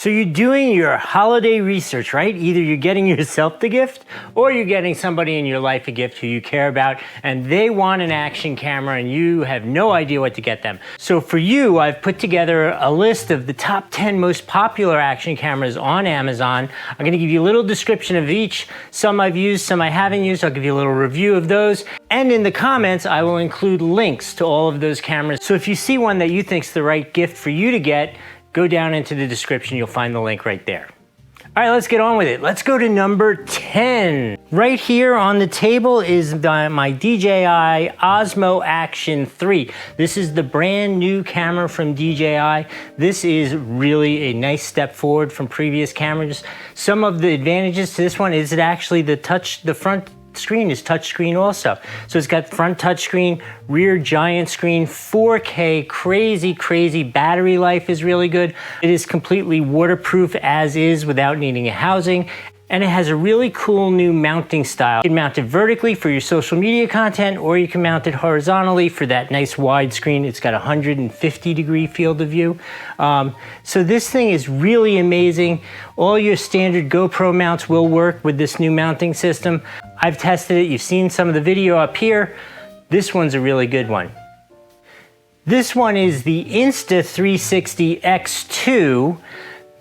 So you're doing your holiday research, right? Either you're getting yourself the gift or you're getting somebody in your life a gift who you care about and they want an action camera and you have no idea what to get them. So for you, I've put together a list of the top 10 most popular action cameras on Amazon. I'm gonna give you a little description of each. Some I've used, some I haven't used. I'll give you a little review of those. And in the comments, I will include links to all of those cameras. So if you see one that you think's the right gift for you to get, go down into the description, you'll find the link right there. All right, let's get on with it. Let's go to number 10. Right here on the table is my DJI Osmo Action 3. This is the brand new camera from DJI. This is really a nice step forward from previous cameras. Some of the advantages to this one is that actually the front screen is touchscreen also. So it's got front touchscreen, rear giant screen, 4K, crazy battery life is really good. It is completely waterproof as is without needing a housing. And it has a really cool new mounting style. You can mount it vertically for your social media content, or you can mount it horizontally for that nice wide screen. It's got a 150-degree field of view. So this thing is really amazing. All your standard GoPro mounts will work with this new mounting system. I've tested it. You've seen some of the video up here. This one's a really good one. This one is the Insta360 X2.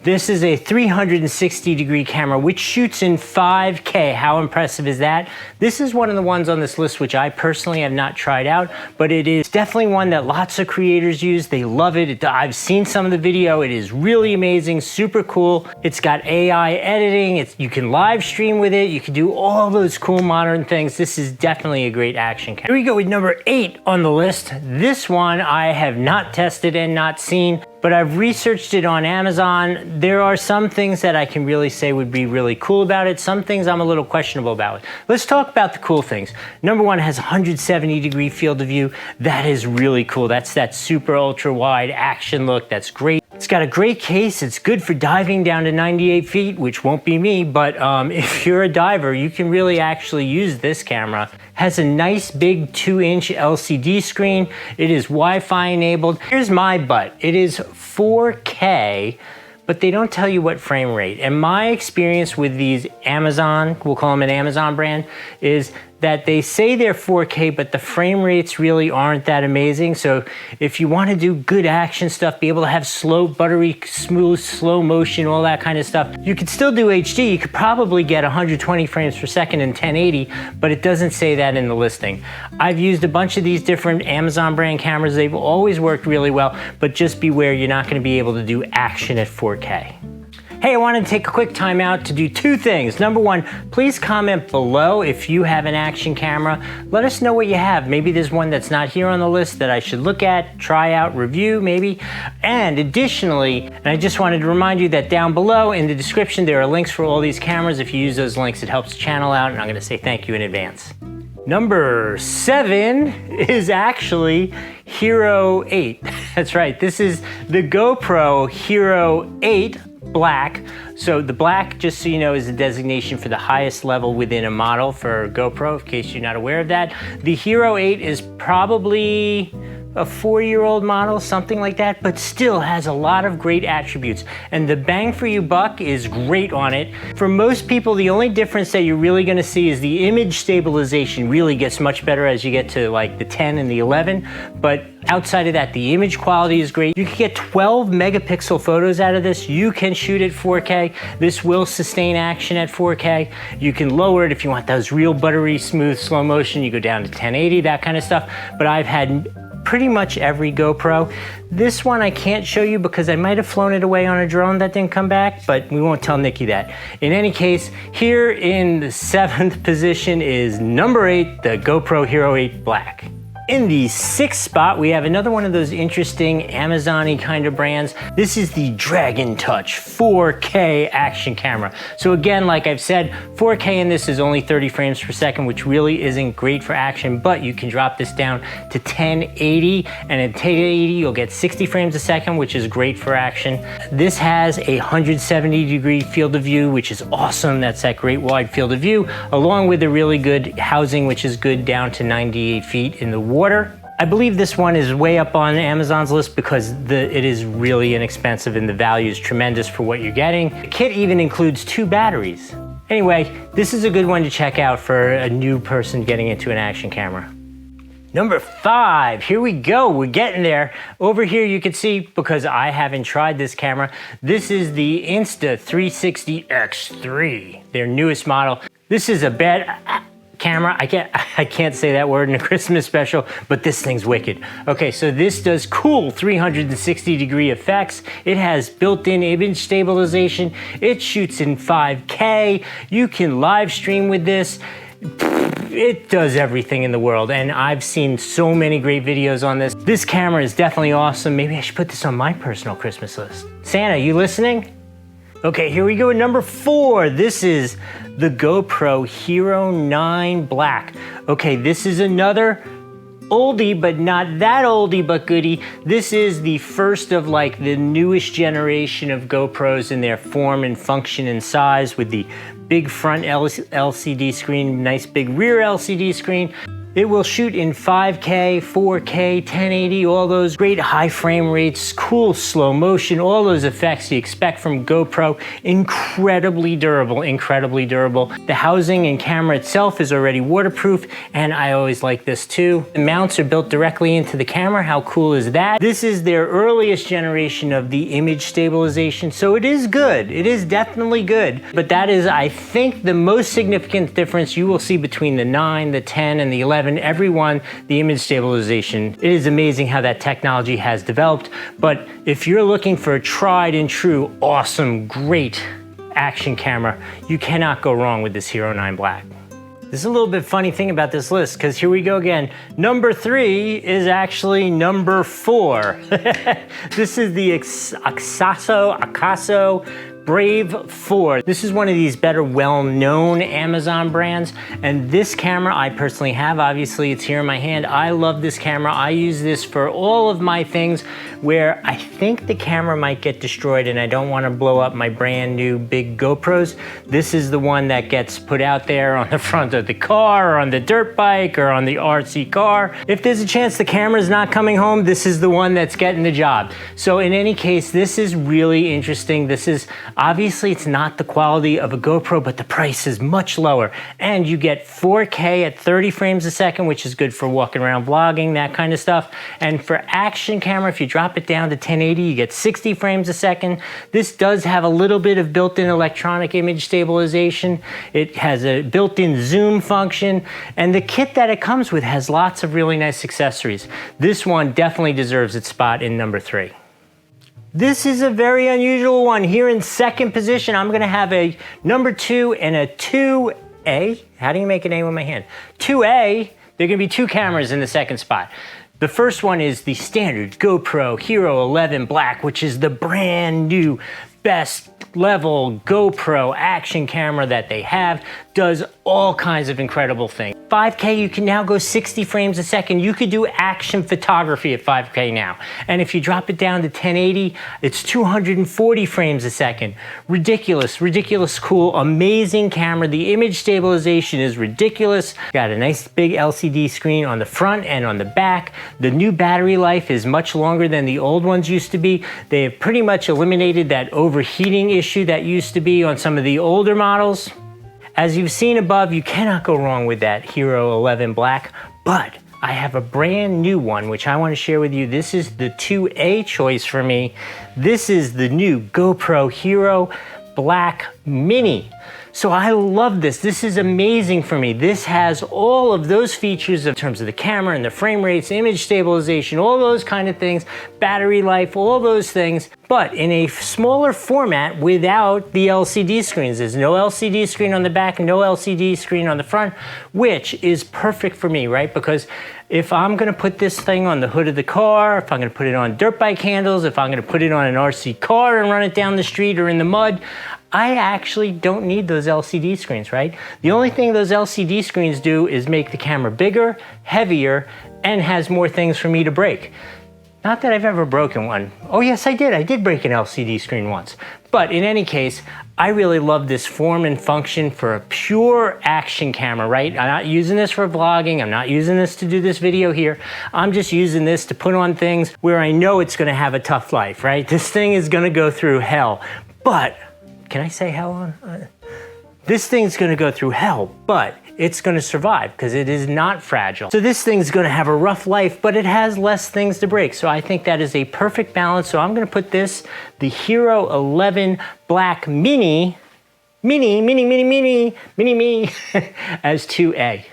This is a 360-degree camera, which shoots in 5K. How impressive is that? This is one of the ones on this list which I personally have not tried out, but it is definitely one that lots of creators use. They love it. I've seen some of the video. It is really amazing, super cool. It's got AI editing. You can live stream with it. You can do all those cool modern things. This is definitely a great action camera. Here we go with number 8 on the list. This one I have not tested and not seen, but I've researched it on Amazon. There are some things that I can really say would be really cool about it. Some things I'm a little questionable about. Let's talk about the cool things. Number one, it has 170-degree field of view. That is really cool. That's that super ultra wide action look. That's great. It's got a great case. It's good for diving down to 98 feet, which won't be me, but if you're a diver, you can really actually use this camera. Has a nice big 2-inch LCD screen. It is Wi-Fi enabled. Here's my butt. It is 4K, but they don't tell you what frame rate. And my experience with these Amazon, we'll call them an Amazon brand, is that they say they're 4K, but the frame rates really aren't that amazing. So if you want to do good action stuff, be able to have slow, buttery, smooth, slow motion, all that kind of stuff, you could still do HD. You could probably get 120 frames per second in 1080, but it doesn't say that in the listing. I've used a bunch of these different Amazon brand cameras. They've always worked really well, but just beware, you're not going to be able to do action at 4K. Hey, I wanted to take a quick time out to do two things. Number one, please comment below if you have an action camera. Let us know what you have. Maybe there's one that's not here on the list that I should look at, try out, review maybe. And additionally, and I just wanted to remind you that down below in the description, there are links for all these cameras. If you use those links, it helps the channel out, and I'm gonna say thank you in advance. Number 7 is actually Hero 8. That's right, this is the GoPro Hero 8 Black. So the black, just so you know, is a designation for the highest level within a model for GoPro, in case you're not aware of that. The Hero 8 is probably a 4-year-old model, something like that, but still has a lot of great attributes. And the bang for you buck is great on it. For most people, the only difference that you're really gonna see is the image stabilization really gets much better as you get to like the 10 and the 11. But outside of that, the image quality is great. You can get 12 megapixel photos out of this. You can shoot at 4K. This will sustain action at 4K. You can lower it if you want those real buttery, smooth, slow motion. You go down to 1080, that kind of stuff. But I've had pretty much every GoPro. This one I can't show you because I might have flown it away on a drone that didn't come back, but we won't tell Nikki that. In any case, here in the 7th position is number 8, the GoPro Hero 8 Black. In the 6th spot, we have another one of those interesting Amazon-y kind of brands. This is the Dragon Touch 4K action camera. So again, like I've said, 4K in this is only 30 frames per second, which really isn't great for action, but you can drop this down to 1080, and at 1080, you'll get 60 frames a second, which is great for action. This has a 170-degree field of view, which is awesome. That's that great wide field of view, along with a really good housing, which is good down to 98 feet in the water. I believe this one is way up on Amazon's list because it is really inexpensive and the value is tremendous for what you're getting. The kit even includes 2 batteries. Anyway, this is a good one to check out for a new person getting into an action camera. Number 5, here we go, we're getting there. Over here you can see, because I haven't tried this camera, this is the Insta360 X2, their newest model. This is a bad camera. I can't say that word in a Christmas special, but this thing's wicked. Okay, so this does cool 360-degree effects. It has built-in image stabilization. It shoots in 5K. You can live stream with this. It does everything in the world, and I've seen so many great videos on this. This camera is definitely awesome. Maybe I should put this on my personal Christmas list. Santa, you listening? Okay, here we go with number 4. This is the GoPro Hero 9 Black. Okay, this is another oldie, but not that oldie but goodie. This is the first of like the newest generation of GoPros in their form and function and size, with the big front LCD screen, nice big rear LCD screen. It will shoot in 5K, 4K, 1080, all those great high frame rates, cool slow motion, all those effects you expect from GoPro. Incredibly durable, incredibly durable. The housing and camera itself is already waterproof, and I always like this too. The mounts are built directly into the camera. How cool is that? This is their earliest generation of the image stabilization, so it is good. It is definitely good, but that is, I think, the most significant difference you will see between the 9, the 10, and the 11. Every one, the image stabilization. It is amazing how that technology has developed, but if you're looking for a tried and true, awesome, great action camera, you cannot go wrong with this Hero 9 Black. This is a little bit funny thing about this list, because here we go again. Number 3 is actually number 4. This is the AKASO Brave 4. This is one of these better well-known Amazon brands, and this camera I personally have. Obviously it's here in my hand. I love this camera. I use this for all of my things where I think the camera might get destroyed and I don't want to blow up my brand new big GoPros. This is the one that gets put out there on the front of the car, or on the dirt bike, or on the RC car. If there's a chance the camera's not coming home, this is the one that's getting the job. So in any case, this is really interesting. This is, obviously it's not the quality of a GoPro, but the price is much lower. And you get 4K at 30 frames a second, which is good for walking around vlogging, that kind of stuff. And for action camera, if you drop it down to 1080, you get 60 frames a second. This does have a little bit of built-in electronic image stabilization. It has a built-in zoom function, and the kit that it comes with has lots of really nice accessories. This one definitely deserves its spot in number 3. This is a very unusual one. Here in second position, I'm gonna have a number 2 and a 2A. How do you make an A with my hand? 2A, there are gonna be 2 cameras in the second spot. The first one is the standard GoPro Hero 11 Black, which is the brand new best level GoPro action camera that they have. Does all kinds of incredible things. 5K, you can now go 60 frames a second. You could do action photography at 5K now. And if you drop it down to 1080, it's 240 frames a second. Ridiculous, ridiculous cool, amazing camera. The image stabilization is ridiculous. Got a nice big LCD screen on the front and on the back. The new battery life is much longer than the old ones used to be. They have pretty much eliminated that overheating issue that used to be on some of the older models. As you've seen above, you cannot go wrong with that Hero 11 Black, but I have a brand new one which I want to share with you. This is the 2A choice for me. This is the new GoPro Hero Black Mini. So I love this. This is amazing for me. This has all of those features in terms of the camera and the frame rates, image stabilization, all those kind of things, battery life, all those things, but in a smaller format without the LCD screens. There's no LCD screen on the back, no LCD screen on the front, which is perfect for me, right? Because if I'm gonna put this thing on the hood of the car, if I'm gonna put it on dirt bike handles, if I'm gonna put it on an RC car and run it down the street or in the mud, I actually don't need those LCD screens, right? The only thing those LCD screens do is make the camera bigger, heavier, and has more things for me to break. Not that I've ever broken one. Oh yes, I did. I did break an LCD screen once. But in any case, I really love this form and function for a pure action camera, right? I'm not using this for vlogging. I'm not using this to do this video here. I'm just using this to put on things where I know it's gonna have a tough life, right? This thing is gonna go through hell. But, can I say hell on? This thing's gonna go through hell, but it's gonna survive because it is not fragile. So this thing's gonna have a rough life, but it has less things to break. So I think that is a perfect balance. So I'm gonna put this, the Hero 11 Black Mini, as 2A.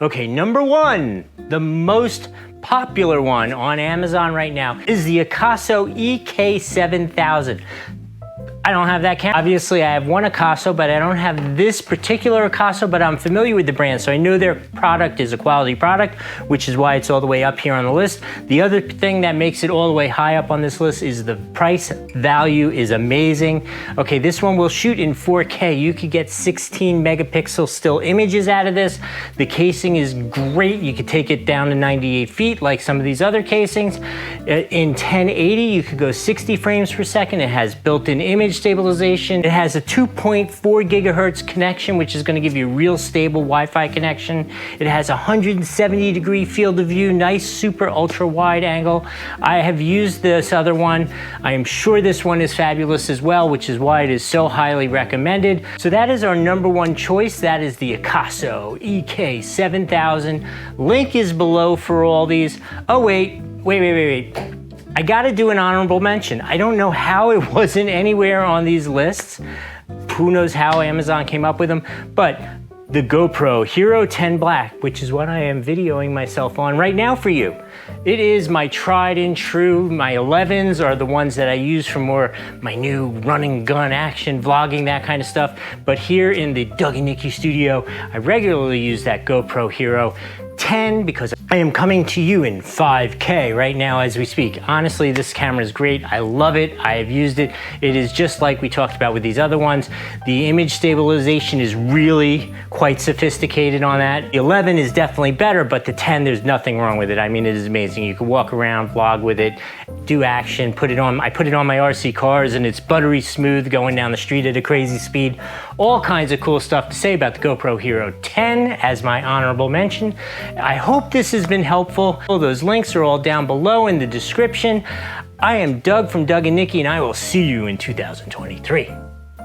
Okay, number one, the most popular one on Amazon right now is the AKASO EK7000. I don't have that camera. Obviously, I have one AKASO, but I don't have this particular AKASO, but I'm familiar with the brand, so I know their product is a quality product, which is why it's all the way up here on the list. The other thing that makes it all the way high up on this list is the price value is amazing. Okay, this one will shoot in 4K. You could get 16 megapixel still images out of this. The casing is great. You could take it down to 98 feet like some of these other casings. In 1080, you could go 60 frames per second. It has built-in image stabilization. It has a 2.4 gigahertz connection, which is going to give you a real stable Wi-Fi connection. It has a 170-degree field of view, nice super ultra wide angle. I have used this other one. I am sure this one is fabulous as well, which is why it is so highly recommended. So that is our number one choice. That is the AKASO EK7000. Link is below for all these. Oh wait. I gotta do an honorable mention. I don't know how it wasn't anywhere on these lists. Who knows how Amazon came up with them, but the GoPro Hero 10 Black, which is what I am videoing myself on right now for you. It is my tried and true. My 11s are the ones that I use for more my new run and gun action, vlogging, that kind of stuff. But here in the Doug and Nikki studio, I regularly use that GoPro Hero 10 because I am coming to you in 5K right now as we speak. Honestly, this camera is great. I love it. I have used it. It is just like we talked about with these other ones. The image stabilization is really quite sophisticated on that. The 11 is definitely better, but the 10, there's nothing wrong with it. I mean, it is amazing. You can walk around, vlog with it, do action, put it on. I put it on my RC cars and it's buttery smooth going down the street at a crazy speed. All kinds of cool stuff to say about the GoPro Hero 10 as my honorable mention. I hope this has been helpful. Those links are all down below in the description. I am Doug from Doug and Nikki, and I will see you in 2023.